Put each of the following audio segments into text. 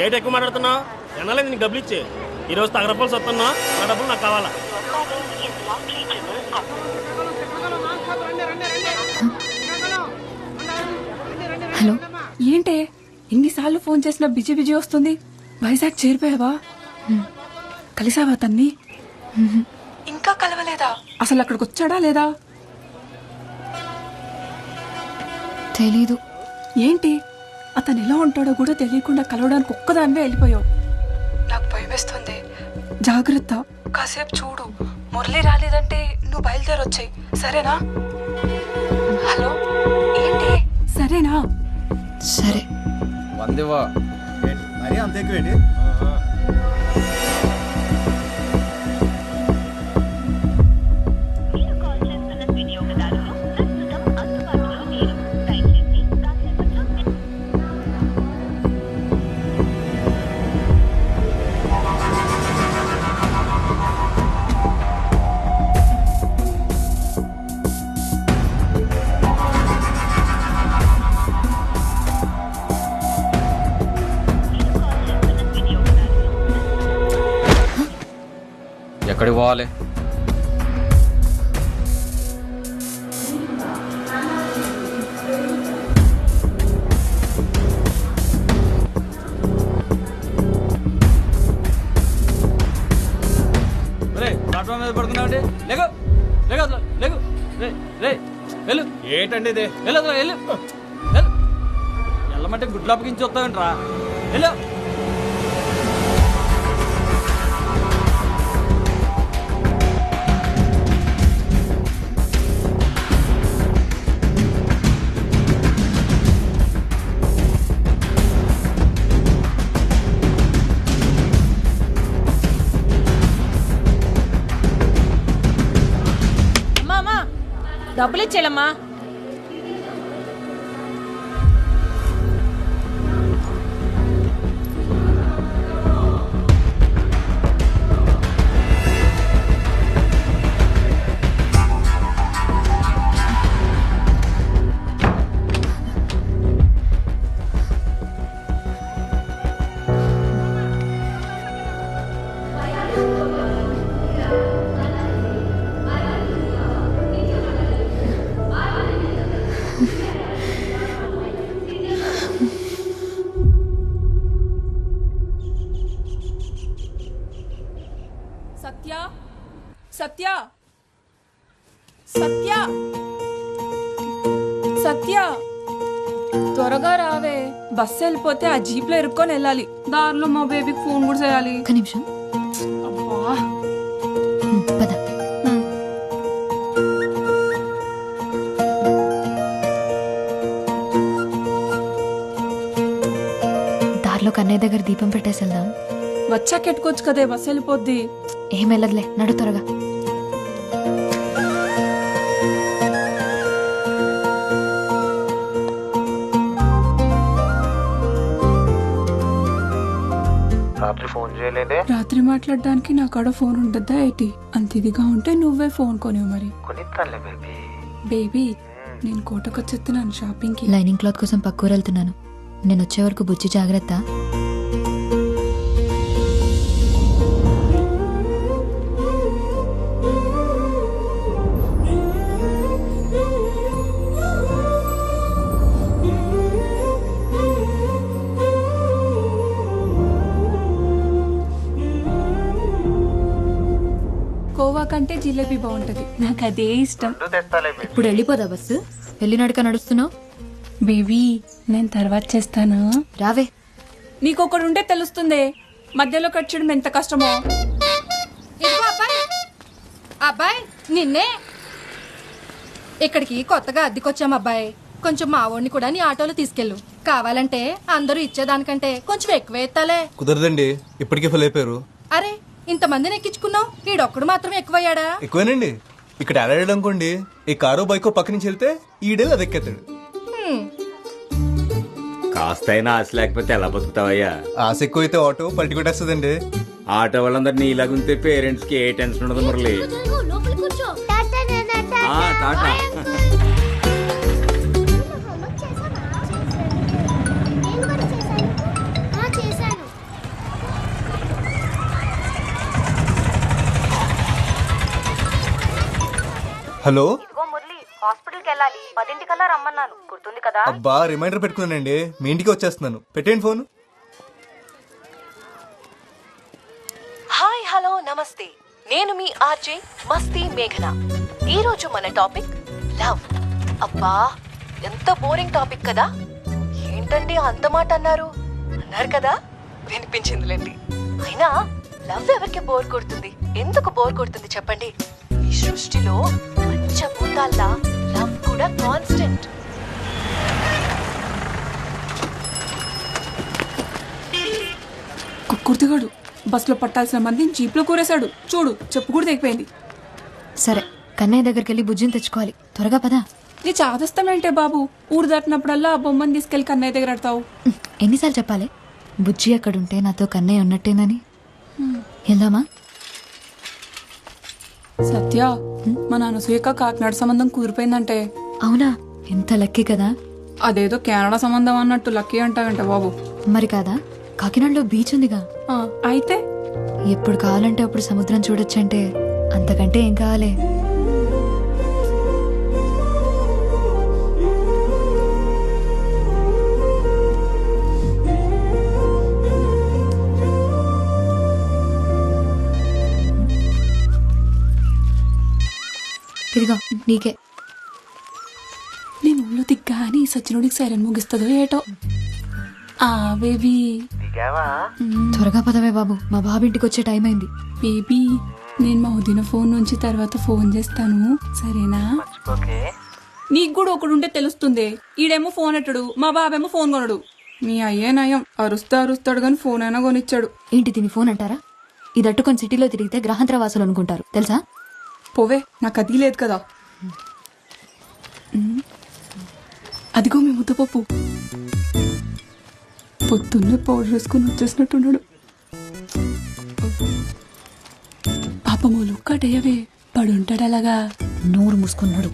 Rate ఎక్కువ మాట్లాడుతున్నావు ఎన్నాలేదు నీకు డబ్బులు ఇచ్చే ఈరోజు తగరపాల్సి వస్తున్నా ఆ డబ్బులు నాకు కావాలా. హలో, ఏంటే ఎన్నిసార్లు ఫోన్ చేసినా బిజీ బిజీ వస్తుంది? వైజాగ్ చేరిపోయావా? కలిసావా తన్ని? ఇంకా కలవలేదా? అసలు అక్కడికి వచ్చాడా లేదా? తెలీదు. ఏంటి అతను ఎలా ఉంటాడో కూడా తెలియకుండా కలవడానికి ఒక్కదానివే వెళ్ళిపోయావు. నాకు భయం వేస్తుంది, జాగ్రత్త. కాసేపు చూడు, మురళి రాలేదంటే నువ్వు బయలుదేరొచ్చాయి, సరేనా? హలో, ఏంటి సరేనా? సరే. వందివా మరి అంత ఎక్కువేంటి? ఎక్కడికి పోవాలి? ప్లాట్ఫామ్ మీద పడుకున్నావండి. లేకు లేకు అసలు లేకు. రే రే వెళ్ళు. ఏంటండి ఇది? వెళ్ళు అసలు వెళ్ళు. వెళ్ళు. వెళ్ళమంటే గుడ్లు అప్పగించి వస్తావేంట్రా? వెళ్ళు. డబ్బులు ఇచ్చేలమ్మా. సత్య, సత్య, సత్య, సత్య, త్వరగా రావే. బస్సు వెళ్ళిపోతే ఆ జీప్లో ఇరుక్కొని వెళ్ళాలి. దారిలో మా బేబీకి ఫోన్ కూడా చేయాలి. ఒక్క నిమిషం. అబ్బా, పద. దారిలో కన్నయ్య దగ్గర దీపం పెట్టేసి వెళ్దాం. వచ్చాక ఎట్టుకోవచ్చు కదే, బస్సు వెళ్ళిపోద్ది. ఏం వెళ్ళదులే, నడు త్వరగా. రాత్రి ఫోన్ చేయలేదే? రాత్రి మాట్లాడడానికి నా కాడ ఫోన్ ఉండద్దా ఏంటి? అంత ఇదిగా ఉంటే నువ్వే ఫోన్ కొనివు మరి. కొనిస్తానులే బేబీ. బేబీ, నేను కోటకొచ్చేస్తున్నాను షాపింగ్ కి. లైనింగ్ క్లాత్ కోసం పక్కూరు వెళ్తున్నాను. నేను వచ్చే వరకు బుజ్జి జాగ్రత్త. కోవా కంటే జిలేబీ బాగుంటది, నాకు అదే ఇష్టం. ఇప్పుడు వెళ్ళిపోదా బస్సు? వెళ్ళినడుక నడుస్తున్నావు. బేబీ, నేను తర్వాత చేస్తాను. రావే. నీకొకడు ఉంటే తెలుస్తుంది మధ్యలో కట్టడం ఎంత కష్టమో. ఇదిగో అబ్బాయి, అబ్బాయి నిన్నే. ఇక్కడికి కొత్తగా అద్దెకొచ్చాం అబ్బాయి. కొంచెం మా వాడిని కూడా నీ ఆటోలో తీసుకెళ్ళు. కావాలంటే అందరూ ఇచ్చేదానికంటే కొంచెం ఎక్కువ ఎత్తాలే. కుదరదండి, ఇప్పటికే ఫుల్ అయిపోయారు. అరే, ఇంతమందిని ఎక్కించుకున్నావు, ఈడొక్కడు మాత్రం ఎక్కువయ్యాడా? ఎక్కువేనండి. ఇక్కడ ఆడాడు అనుకోండి, ఈ కారో బైకో పక్క నుంచి వెళ్తే ఈడేళ్ళు అది ఎక్కేస్తాడు. కాస్తైనా ఆశ లేకపోతే ఎలా బతుకుతావయ్యా? ఆశ ఎక్కువ అయితే ఆటో పల్టి కొట్టేస్తుందండి. ఆటో వాళ్ళందరినీ ఇలాగుంటే పేరెంట్స్ కి ఏ టెన్షన్ ఉండదు మురళి. టాటా. హలో ఇదిగో మురళి హాస్పిటల్కి వెళ్ళాలి 10 రమ్మన్నాను గుర్తుంది కదా. అబ్బా రిమైండర్ పెట్టుకున్నానండి, మీ ఇంటికి వచ్చేస్తున్నాను. పెట్టేయండి ఫోన్. హాయ్ హలో నమస్తే, నేను మీ ఆర్జే మస్తీ మేఘన. ఈరోజు మన టాపిక్ లవ్. అబ్బా ఎంత బోరింగ్ టాపిక్ కదా. ఏంటండి అంత మాట అన్నారు కదా, వినిపించిందిలేండి. అయినా లవ్ ఎవరికి బోర్ కొడుతుంది, ఎందుకు బోర్ కొడుతుంది చెప్పండి. ఈ సృష్టిలో పంచభూతాల్లా లవ్ కూడా కాన్స్టెంట్. కుర్తిగాడు బస్సులో పట్టాల్సిన మంది జీప్లో కూరేశాడు చూడు, చెప్పు కూడా తెగిపోయింది. సరే కన్నయ్య దగ్గరికి వెళ్ళి బుజ్జిని తెచ్చుకోవాలి, త్వరగా పదా. నీ చాదస్తామేంటే బాబు, ఊరు దాటినప్పుడల్లా ఆ బొమ్మని తీసుకెళ్లి కన్నయ్య దగ్గర ఆడతావు. ఎన్నిసార్లు చెప్పాలి బుజ్జి అక్కడుంటే నాతో కన్నయ్య ఉన్నట్టేనని. వెళ్దామా? సత్య, మన అనసూయక కాకినాడ సంబంధం కుదిరిపోయిందంటే. అవునా, ఎంత లక్కీ కదా. అదేదో కెనడా సంబంధం అన్నట్టు లక్కీ అంటావంట బాబు. మరి కాదా, కాకినాడలో బీచ్ ఉందిగా. అయితే ఎప్పుడు కావాలంటే అప్పుడు సముద్రం చూడొచ్చంటే అంతకంటే ఏం కావాలి. ఇదిగో నీకే. నేను ఊళ్ళో దిగ్గా అని సచ్చినోడికి సైరన్ ముగిస్తుందో ఏటో. ఆ బేబీ త్వరగా పదవే బాబు, మా బాబింటికి వచ్చే టైం అయింది. బేబీ, నేను మా వదిన ఫోన్ నుంచి తర్వాత ఫోన్ చేస్తాను, సరేనా? నీకు కూడా ఒకడు ఉంటే తెలుస్తుంది. ఈడేమో ఫోన్ ఎట్టడు, మా బాబేమో ఫోన్ కొనడు. మీ అయ్యే నయం, అరుస్తాడు కానీ ఫోన్ అయినా కొనిచ్చాడు. ఏంటి దీని ఫోన్ అంటారా? ఇది అట్టుకొని సిటీలో తిరిగితే గ్రహాంతర వాసులు అనుకుంటారు తెలుసా. పోవే, నాకు అది లేదు కదా. అదిగో మీ ముద్దపప్పు పొద్దున్నే పౌడర్ వేసుకుని వచ్చేసినట్టున్నాడు. పాపములు కడయవే పడుంటాడు అలాగా. నోరు మూసుకున్నాడు.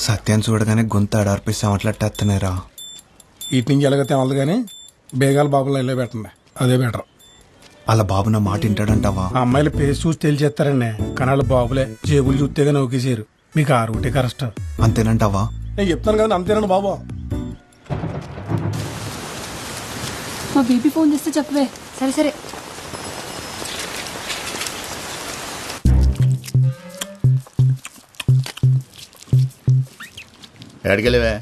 సత్యాన్ని చూడగానే గొంతు అడార్పిస్తే మాట్లాడేస్తున్నారా. ఇటు నుంచి ఎలాగైతే అవ్వదు కానీ బేగాల బాబులో వెళ్ళే పెట్టండి, అదే బెటర్. అలా బాబు నా మాట వింటాడంటావా? ఆ అమ్మాయిల పేరు చూసి తెలిచేస్తారండి, కానీ వాళ్ళ బాబులే జేబులు చూస్తేగా నౌకేసారు. మీకు ఆ రూటే కరెక్ట్ అంతేనంటావా? నేను చెప్తాను కదా, అంతేనండి బాబు. మా బేబీ ఫోన్ చేస్తే చెప్పవే. సరే సరే. ఎక్కడికెళ్ళవే?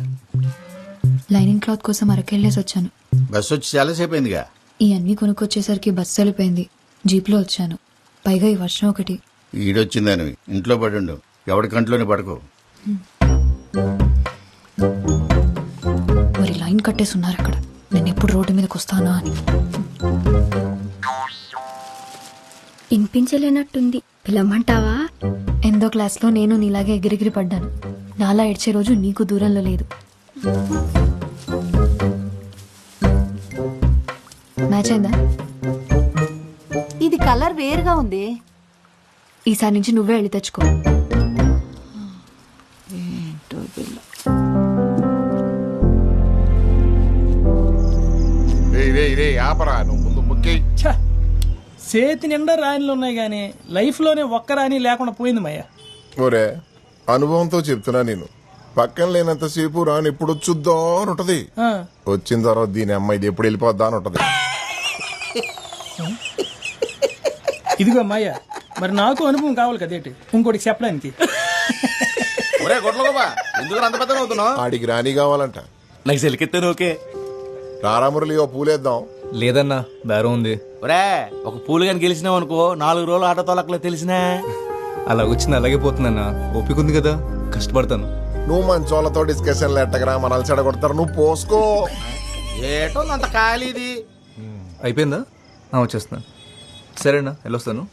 లైనింగ్ క్లాత్ కోసం అరకెళ్ళేసి వచ్చాను. బస్సు వచ్చి చాలాసేపు అయిందిగా. ఈ అన్ని కొనుక్కొచ్చేసరికి బస్సు వెళ్ళిపోయింది, జీప్లో వచ్చాను. పైగా ఈ వర్షం ఒకటి. ఈడొచ్చిందని ఇంట్లో పడుండు, ఎవడి కంట్లోనే పడుకో. మరి లైన్ కట్టేసి ఉన్నారు అక్కడ, నేను ఎప్పుడు రోడ్డు మీదకి వస్తానా అని. వినిపించలేనట్టుంది, పిలవమంటావా? ఎందో క్లాస్లో నేను నీలాగే ఎగిరిగిరి పడ్డాను. నాలా ఏడ్చే రోజు నీకు దూరంలో లేదు. మ్యాచ్ అయిందా? ఇది కలర్ వేరుగా ఉంది. ఈసారి నుంచి నువ్వే వెళ్ళి తెచ్చుకో. చేతి నిండా రాణిలు ఉన్నాయి కానీ లైఫ్ లోనే ఒక్క రాణి లేకుండా పోయింది మయ్య. ఒరే, అనుభవంతో చెప్తున్నా, నేను పక్కన లేనంతసేపు రాని ఎప్పుడు వచ్చుద్దా అని ఉంటది. వచ్చిన తర్వాత దీని అమ్మాయి ఇది ఎప్పుడు వెళ్ళిపోద్దా అని ఉంటది. ఇదిగో అమ్మాయ్య, మరి నాకు అనుభవం కావాలి కదేటి ఇంకోటికి చెప్పడానికి. ఆడికి రాణి కావాలంట. నాకు సెలికెత్తాను. ఓకే రారామురళి, ఓ పూలేద్దాం. లేదన్నా, బేరం ఉంది. ఒరే, ఒక పూలు కానీ గెలిచినావు అనుకో, 4 రోజులు ఆటో తోలకలే తెలిసినా. అలా వచ్చింది అలాగే పోతుందన్నా, ఓపిక ఉంది కదా, కష్టపడతాను. నువ్వు మంచోళ్ళతో డిస్కషన్లు ఎట్టగరా, మనల్ని చెడగొడతారు. నువ్వు పోసుకో. ఏటో అంత ఖాళీది అయిపోయిందా? వచ్చేస్తున్నాను. సరేనా, వెళ్ళొస్తాను.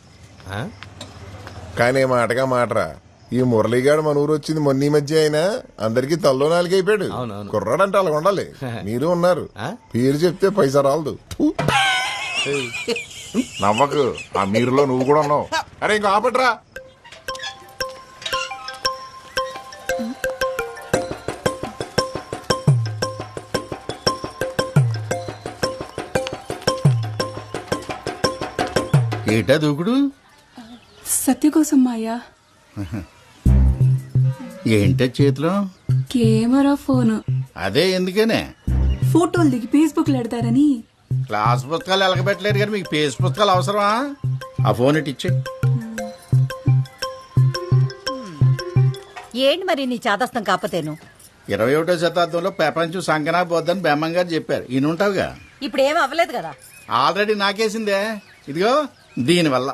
కానీ మాటగా మాటరా, ఈ మురళిగాడు మన ఊరు వచ్చింది మొన్న ఈ మధ్య అయినా అందరికి తల్లో నాలుగు అయిపోయాడు. కుర్రాడంటే అలా ఉండాలి. మీరు ఉన్నారు, పేరు చెప్తే పైసా రాలదు. నవ్వకు, ఆ మీరులో నువ్వు కూడా ఉన్నావు. అరే ఇంకా ఆపట్రా. ఏటా దూకుడు? సత్య కోసం మాయా. ఏంటే చేతిలో? Camera phone. అదే ఎందుకనే? ఫోటోలు దిగి ఫేస్బుక్ లో పెడతారని. క్లాస్ పుస్తకాలు ఎలగబెట్టలేరు కానీ మీకు పేస్ పుస్తకాలు అవసరమా? ఆ ఫోన్ ఇటు ఇచ్చే. ఏంటి మరి నీ చాదస్తం కాకపోతేను? 21వ శతాబ్దంలో ప్రపంచం సంకనా పోద్దని బెమ్మం గారు చెప్పారు. ఈయన ఉంటావుగా. ఇప్పుడు ఏం అవ్వలేదు కదా. ఆల్రెడీ నాకేసిందే. ఇదిగో దీనివల్ల